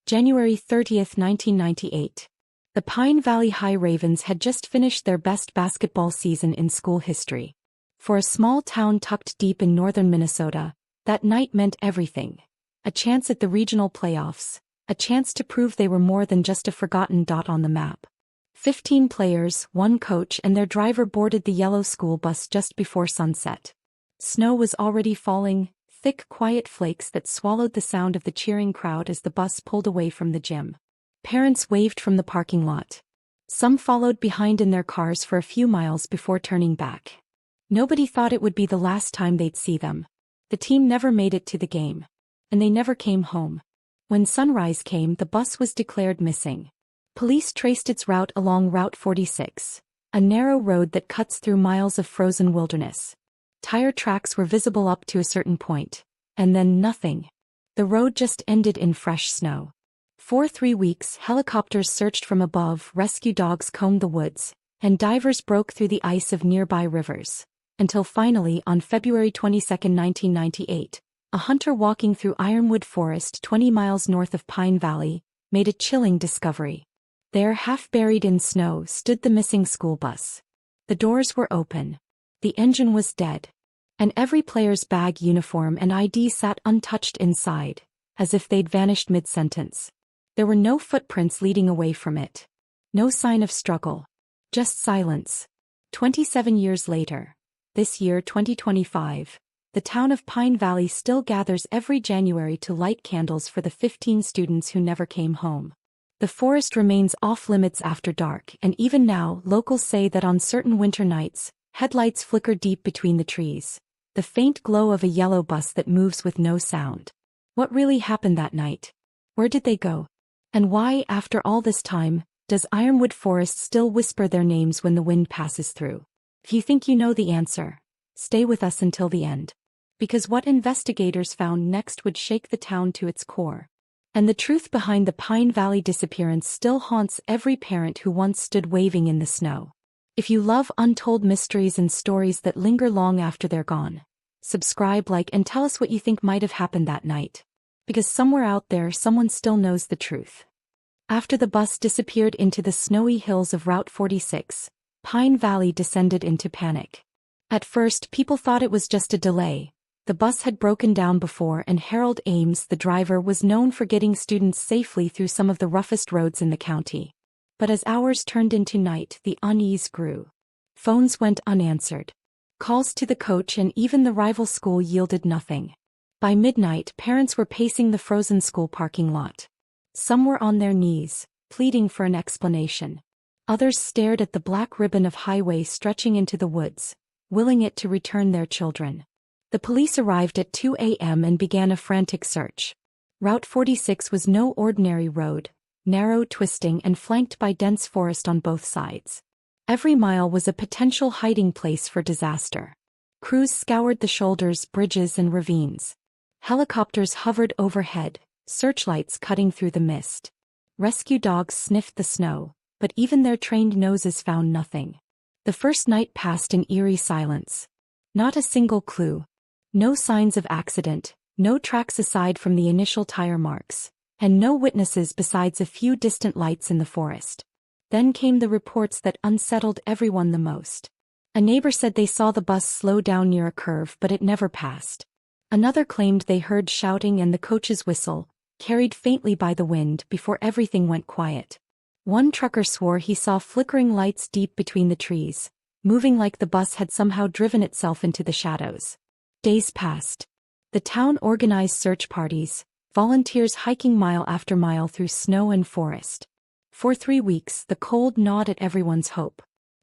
January 30, 1998. The Pine Valley High Ravens had just finished their best basketball season in school history. For a small town tucked deep in northern Minnesota, that night meant everything. A chance at the regional playoffs, a chance to prove they were more than just a forgotten dot on the map. 15 players, one coach and their driver boarded the yellow school bus just before sunset. Snow was already falling, thick quiet flakes that swallowed the sound of the cheering crowd as the bus pulled away from the gym. Parents waved from the parking lot. Some followed behind in their cars for a few miles before turning back. Nobody thought it would be the last time they'd see them. The team never made it to the game. And they never came home. When sunrise came, the bus was declared missing. Police traced its route along Route 46, a narrow road that cuts through miles of frozen wilderness. Tire tracks were visible up to a certain point, and then nothing. The road just ended in fresh snow. For 3 weeks, helicopters searched from above, rescue dogs combed the woods, and divers broke through the ice of nearby rivers. Until finally, on February 22, 1998, a hunter walking through Ironwood Forest 20 miles north of Pine Valley made a chilling discovery. There, half buried in snow, stood the missing school bus. The doors were open. The engine was dead. And every player's bag, uniform, and ID sat untouched inside, as if they'd vanished mid-sentence. There were no footprints leading away from it. No sign of struggle. Just silence. 27 years later, this year 2025, the town of Pine Valley still gathers every January to light candles for the 15 students who never came home. The forest remains off-limits after dark, and even now, locals say that on certain winter nights, headlights flicker deep between the trees. The faint glow of a yellow bus that moves with no sound. What really happened that night? Where did they go? And why, after all this time, does Ironwood Forest still whisper their names when the wind passes through? If you think you know the answer, stay with us until the end. Because what investigators found next would shake the town to its core. And the truth behind the Pine Valley disappearance still haunts every parent who once stood waving in the snow. If you love untold mysteries and stories that linger long after they're gone, subscribe, like, and tell us what you think might have happened that night. Because somewhere out there, someone still knows the truth. After the bus disappeared into the snowy hills of Route 46, Pine Valley descended into panic. At first, people thought it was just a delay. The bus had broken down before, and Harold Ames, the driver, was known for getting students safely through some of the roughest roads in the county. But as hours turned into night, the unease grew. Phones went unanswered. Calls to the coach and even the rival school yielded nothing. By midnight, parents were pacing the frozen school parking lot. Some were on their knees, pleading for an explanation. Others stared at the black ribbon of highway stretching into the woods, willing it to return their children. The police arrived at 2 a.m. and began a frantic search. Route 46 was no ordinary road, narrow, twisting, and flanked by dense forest on both sides. Every mile was a potential hiding place for disaster. Crews scoured the shoulders, bridges, and ravines. Helicopters hovered overhead, searchlights cutting through the mist. Rescue dogs sniffed the snow, but even their trained noses found nothing. The first night passed in eerie silence. Not a single clue. No signs of accident, no tracks aside from the initial tire marks, and no witnesses besides a few distant lights in the forest. Then came the reports that unsettled everyone the most. A neighbor said they saw the bus slow down near a curve, but it never passed. Another claimed they heard shouting and the coach's whistle, carried faintly by the wind, before everything went quiet. One trucker swore he saw flickering lights deep between the trees, moving like the bus had somehow driven itself into the shadows. Days passed. The town organized search parties, volunteers hiking mile after mile through snow and forest. For 3 weeks, the cold gnawed at everyone's hope.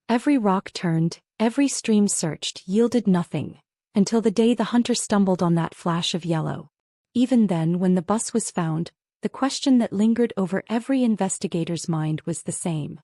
Every rock turned, every stream searched, yielded nothing, until the day the hunter stumbled on that flash of yellow. Even then, when the bus was found, the question that lingered over every investigator's mind was the same.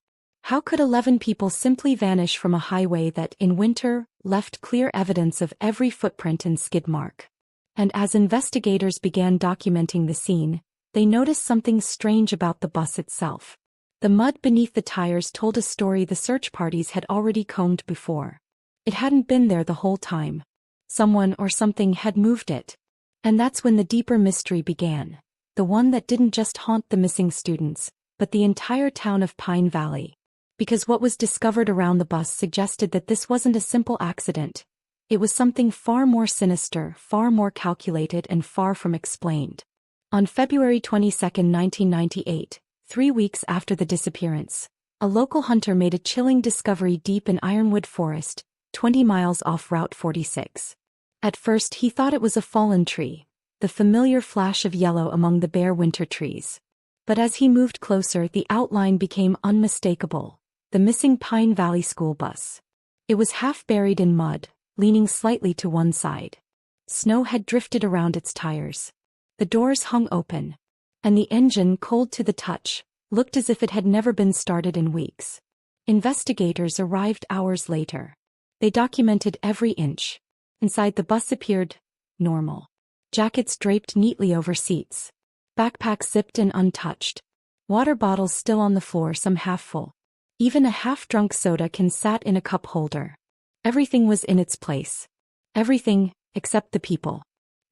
How could 11 people simply vanish from a highway that, in winter, left clear evidence of every footprint and skid mark? And as investigators began documenting the scene, they noticed something strange about the bus itself. The mud beneath the tires told a story the search parties had already combed before. It hadn't been there the whole time. Someone or something had moved it. And that's when the deeper mystery began. the one that didn't just haunt the missing students, but the entire town of Pine Valley. Because what was discovered around the bus suggested that this wasn't a simple accident. It was something far more sinister, far more calculated, and far from explained. On February 22, 1998, 3 weeks after the disappearance, a local hunter made a chilling discovery deep in Ironwood Forest, 20 miles off Route 46. At first he thought it was a fallen tree, the familiar flash of yellow among the bare winter trees. But as he moved closer, the outline became unmistakable: the missing Pine Valley school bus. It was half buried in mud, leaning slightly to one side. Snow had drifted around its tires. The doors hung open, and the engine, cold to the touch, looked as if it had never been started in weeks. Investigators arrived hours later. They documented every inch. Inside, the bus appeared normal. Jackets draped neatly over seats. Backpacks zipped and untouched. Water bottles still on the floor, some half full. Even a half-drunk soda can sat in a cup holder. Everything was in its place. Everything, except the people.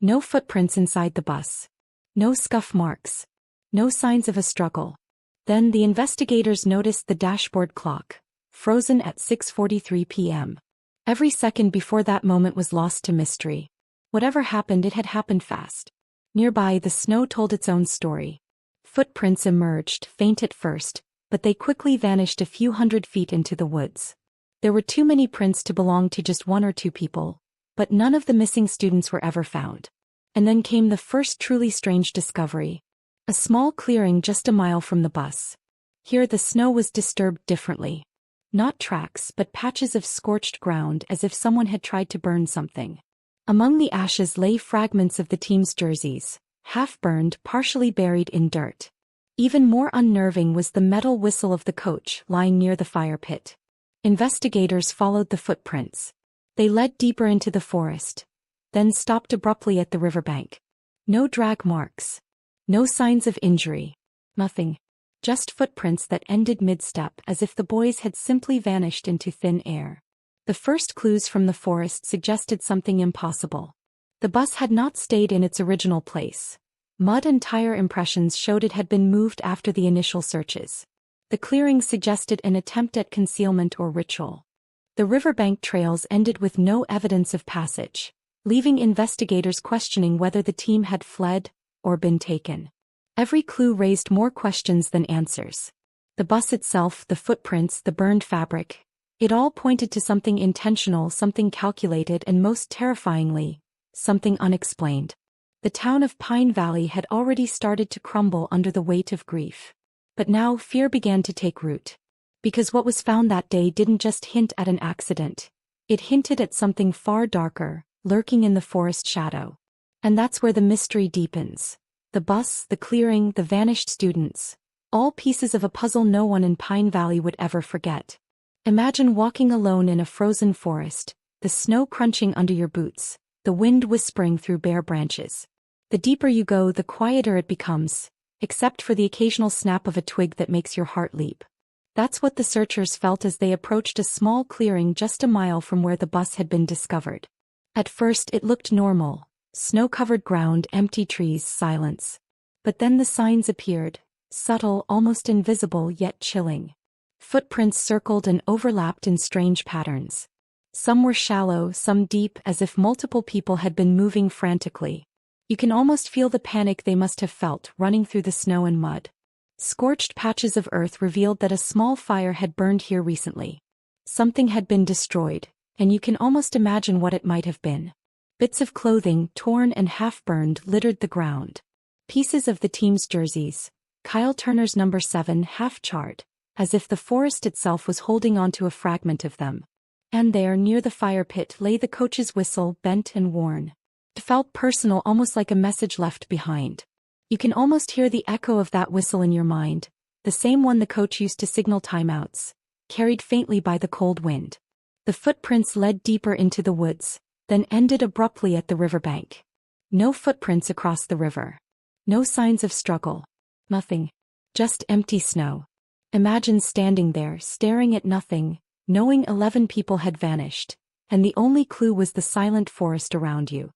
No footprints inside the bus. No scuff marks. No signs of a struggle. Then the investigators noticed the dashboard clock, frozen at 6:43 p.m. Every second before that moment was lost to mystery. Whatever happened, it had happened fast. Nearby, the snow told its own story. Footprints emerged, faint at first, but they quickly vanished a few hundred feet into the woods. There were too many prints to belong to just one or two people, but none of the missing students were ever found. And then came the first truly strange discovery. A small clearing just a mile from the bus. Here the snow was disturbed differently. Not tracks, but patches of scorched ground, as if someone had tried to burn something. Among the ashes lay fragments of the team's jerseys, half-burned, partially buried in dirt. Even more unnerving was the metal whistle of the coach lying near the fire pit. Investigators followed the footprints. They led deeper into the forest, then stopped abruptly at the riverbank. No drag marks. No signs of injury. Nothing. Just footprints that ended mid-step, as if the boys had simply vanished into thin air. The first clues from the forest suggested something impossible. The bus had not stayed in its original place. Mud and tire impressions showed it had been moved after the initial searches. The clearing suggested an attempt at concealment or ritual. The riverbank trails ended with no evidence of passage, leaving investigators questioning whether the team had fled or been taken. Every clue raised more questions than answers. The bus itself, the footprints, the burned fabric, it all pointed to something intentional, something calculated, and most terrifyingly, something unexplained. The town of Pine Valley had already started to crumble under the weight of grief. But now fear began to take root. Because what was found that day didn't just hint at an accident. It hinted at something far darker, lurking in the forest shadow. And that's where the mystery deepens. The bus, the clearing, the vanished students. All pieces of a puzzle no one in Pine Valley would ever forget. Imagine walking alone in a frozen forest, the snow crunching under your boots, the wind whispering through bare branches. The deeper you go, the quieter it becomes, except for the occasional snap of a twig that makes your heart leap. That's what the searchers felt as they approached a small clearing just a mile from where the bus had been discovered. At first it looked normal. Snow-covered ground, empty trees, silence. But then the signs appeared, subtle, almost invisible, yet chilling. Footprints circled and overlapped in strange patterns. Some were shallow, some deep, as if multiple people had been moving frantically. You can almost feel the panic they must have felt running through the snow and mud. Scorched patches of earth revealed that a small fire had burned here recently. Something had been destroyed, and you can almost imagine what it might have been. Bits of clothing, torn and half-burned, littered the ground. Pieces of the team's jerseys, Kyle Turner's number 7, half-charred, as if the forest itself was holding onto a fragment of them. And there, near the fire pit, lay the coach's whistle, bent and worn. It felt personal, almost like a message left behind. You can almost hear the echo of that whistle in your mind, the same one the coach used to signal timeouts, carried faintly by the cold wind. The footprints led deeper into the woods, then ended abruptly at the riverbank. No footprints across the river. No signs of struggle. Nothing. Just empty snow. Imagine standing there, staring at nothing, knowing 11 people had vanished, and the only clue was the silent forest around you.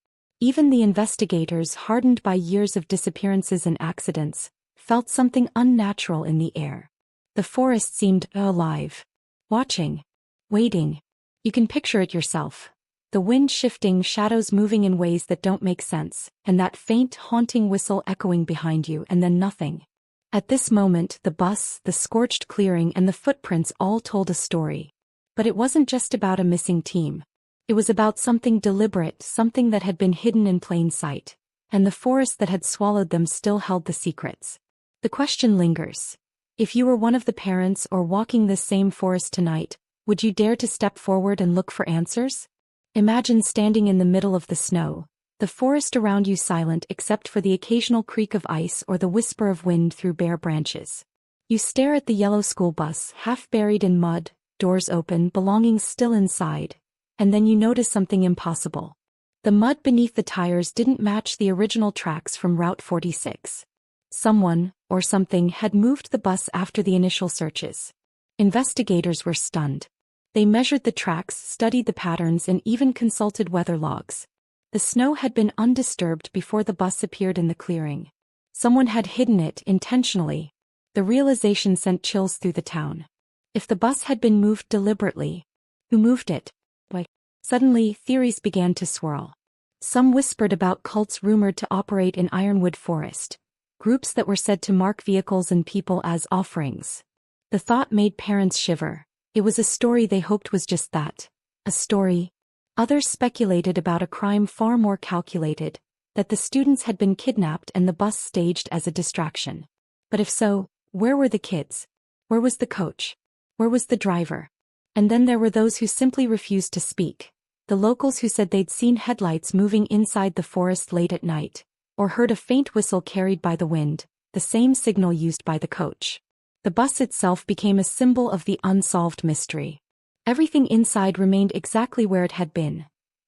Even the investigators, hardened by years of disappearances and accidents, felt something unnatural in the air. The forest seemed alive. Watching. Waiting. You can picture it yourself. The wind shifting, shadows moving in ways that don't make sense, and that faint, haunting whistle echoing behind you, and then nothing. At this moment, the bus, the scorched clearing, and the footprints all told a story. But it wasn't just about a missing team. It was about something deliberate, something that had been hidden in plain sight, and the forest that had swallowed them still held the secrets. The question lingers. If you were one of the parents or walking this same forest tonight, would you dare to step forward and look for answers? Imagine standing in the middle of the snow, the forest around you silent except for the occasional creak of ice or the whisper of wind through bare branches. You stare at the yellow school bus, half buried in mud, doors open, belongings still inside, and then you notice something impossible. The mud beneath the tires didn't match the original tracks from Route 46. Someone, or something, had moved the bus after the initial searches. Investigators were stunned. They measured the tracks, studied the patterns, and even consulted weather logs. The snow had been undisturbed before the bus appeared in the clearing. Someone had hidden it intentionally. The realization sent chills through the town. If the bus had been moved deliberately, who moved it? Why? Suddenly, theories began to swirl. Some whispered about cults rumored to operate in Ironwood Forest, groups that were said to mark vehicles and people as offerings. The thought made parents shiver. It was a story they hoped was just that. A story. Others speculated about a crime far more calculated, that the students had been kidnapped and the bus staged as a distraction. But if so, where were the kids? Where was the coach? Where was the driver? And then there were those who simply refused to speak. The locals who said they'd seen headlights moving inside the forest late at night, or heard a faint whistle carried by the wind, the same signal used by the coach. The bus itself became a symbol of the unsolved mystery. Everything inside remained exactly where it had been.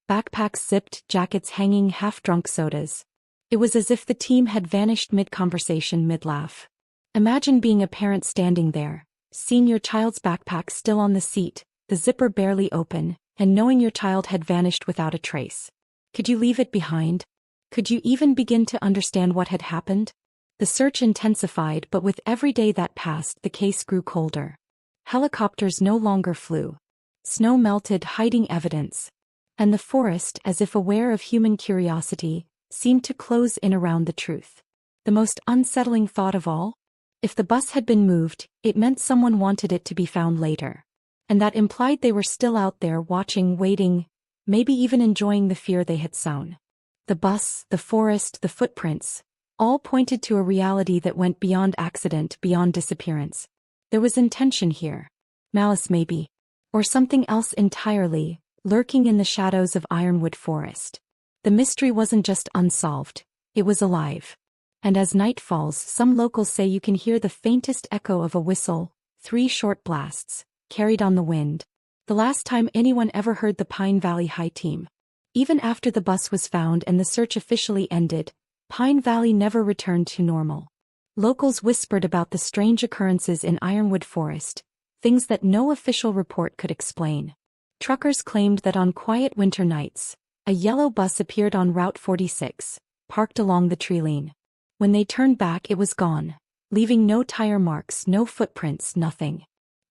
Backpacks zipped, jackets hanging, half-drunk sodas. It was as if the team had vanished mid-conversation, mid-laugh. Imagine being a parent standing there, seeing your child's backpack still on the seat, the zipper barely open, and knowing your child had vanished without a trace. Could you leave it behind? Could you even begin to understand what had happened? The search intensified, but with every day that passed, the case grew colder. Helicopters no longer flew. Snow melted, hiding evidence. And the forest, as if aware of human curiosity, seemed to close in around the truth. The most unsettling thought of all? If the bus had been moved, it meant someone wanted it to be found later. And that implied they were still out there watching, waiting, maybe even enjoying the fear they had sown. The bus, the forest, the footprints, all pointed to a reality that went beyond accident, beyond disappearance. There was intention here. Malice maybe. Or something else entirely, lurking in the shadows of Ironwood Forest. The mystery wasn't just unsolved, it was alive. And as night falls, some locals say you can hear the faintest echo of a whistle, 3 short blasts, carried on the wind. The last time anyone ever heard the Pine Valley High team. Even after the bus was found and the search officially ended, Pine Valley never returned to normal. Locals whispered about the strange occurrences in Ironwood Forest, things that no official report could explain. Truckers claimed that on quiet winter nights, a yellow bus appeared on Route 46, parked along the tree line. When they turned back, it was gone, leaving no tire marks, no footprints, nothing.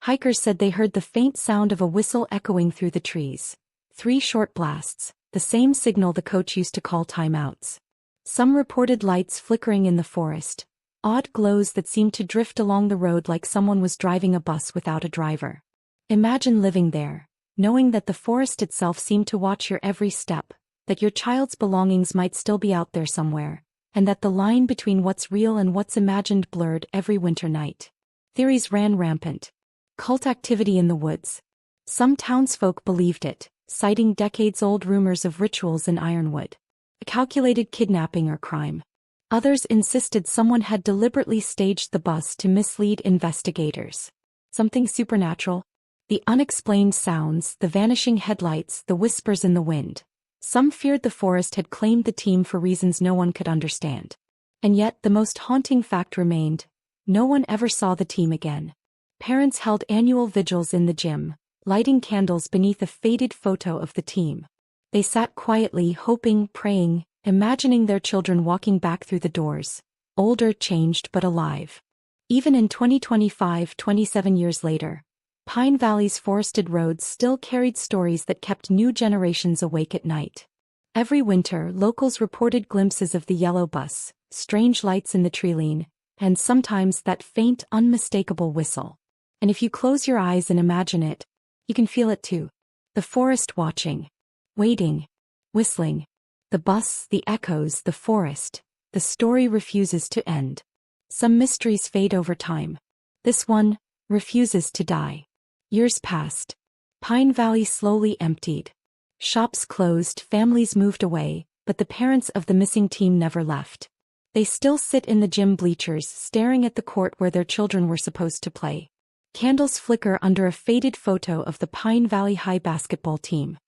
Hikers said they heard the faint sound of a whistle echoing through the trees. 3 short blasts, the same signal the coach used to call timeouts. Some reported lights flickering in the forest, odd glows that seemed to drift along the road like someone was driving a bus without a driver. Imagine living there, knowing that the forest itself seemed to watch your every step, that your child's belongings might still be out there somewhere, and that the line between what's real and what's imagined blurred every winter night. Theories ran rampant. Cult activity in the woods. Some townsfolk believed it, citing decades-old rumors of rituals in Ironwood. A calculated kidnapping or crime. Others insisted someone had deliberately staged the bus to mislead investigators. Something supernatural. The unexplained sounds, the vanishing headlights, the whispers in the wind. Some feared the forest had claimed the team for reasons no one could understand. And yet the most haunting fact remained. No one ever saw the team again. Parents held annual vigils in the gym, lighting candles beneath a faded photo of the team. They sat quietly, hoping, praying, imagining their children walking back through the doors, older, changed but alive. Even in 2025, 27 years later, Pine Valley's forested roads still carried stories that kept new generations awake at night. Every winter, locals reported glimpses of the yellow bus, strange lights in the treeline, and sometimes that faint, unmistakable whistle. And if you close your eyes and imagine it, you can feel it too. The forest watching, waiting, whistling. The bus, the echoes, the forest. The story refuses to end. Some mysteries fade over time. This one refuses to die. Years passed. Pine Valley slowly emptied. Shops closed, families moved away, but the parents of the missing team never left. They still sit in the gym bleachers staring at the court where their children were supposed to play. Candles flicker under a faded photo of the Pine Valley High basketball team.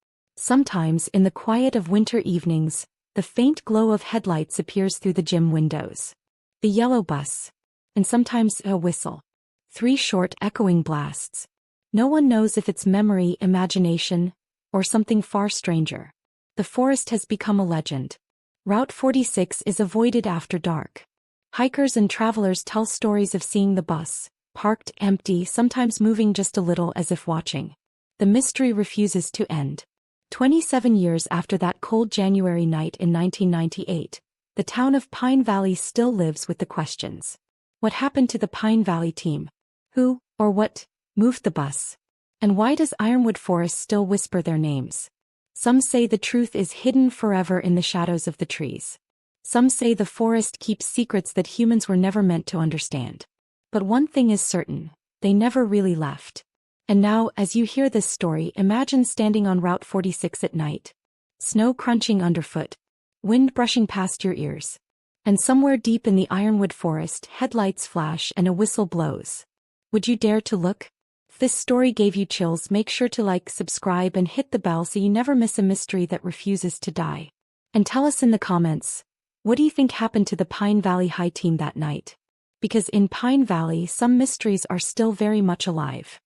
Sometimes, in the quiet of winter evenings, the faint glow of headlights appears through the gym windows. The yellow bus. And sometimes a whistle. 3 short, echoing blasts. No one knows if it's memory, imagination, or something far stranger. The forest has become a legend. Route 46 is avoided after dark. Hikers and travelers tell stories of seeing the bus, parked empty, sometimes moving just a little as if watching. The mystery refuses to end. 27 years after that cold January night in 1998, the town of Pine Valley still lives with the questions. What happened to the Pine Valley team? Who, or what, moved the bus? And why does Ironwood Forest still whisper their names? Some say the truth is hidden forever in the shadows of the trees. Some say the forest keeps secrets that humans were never meant to understand. But one thing is certain, they never really left. And now, as you hear this story, imagine standing on Route 46 at night. Snow crunching underfoot. Wind brushing past your ears. And somewhere deep in the Ironwood Forest, headlights flash and a whistle blows. Would you dare to look? If this story gave you chills, make sure to like, subscribe, and hit the bell so you never miss a mystery that refuses to die. And tell us in the comments, what do you think happened to the Pine Valley High team that night? Because in Pine Valley, some mysteries are still very much alive.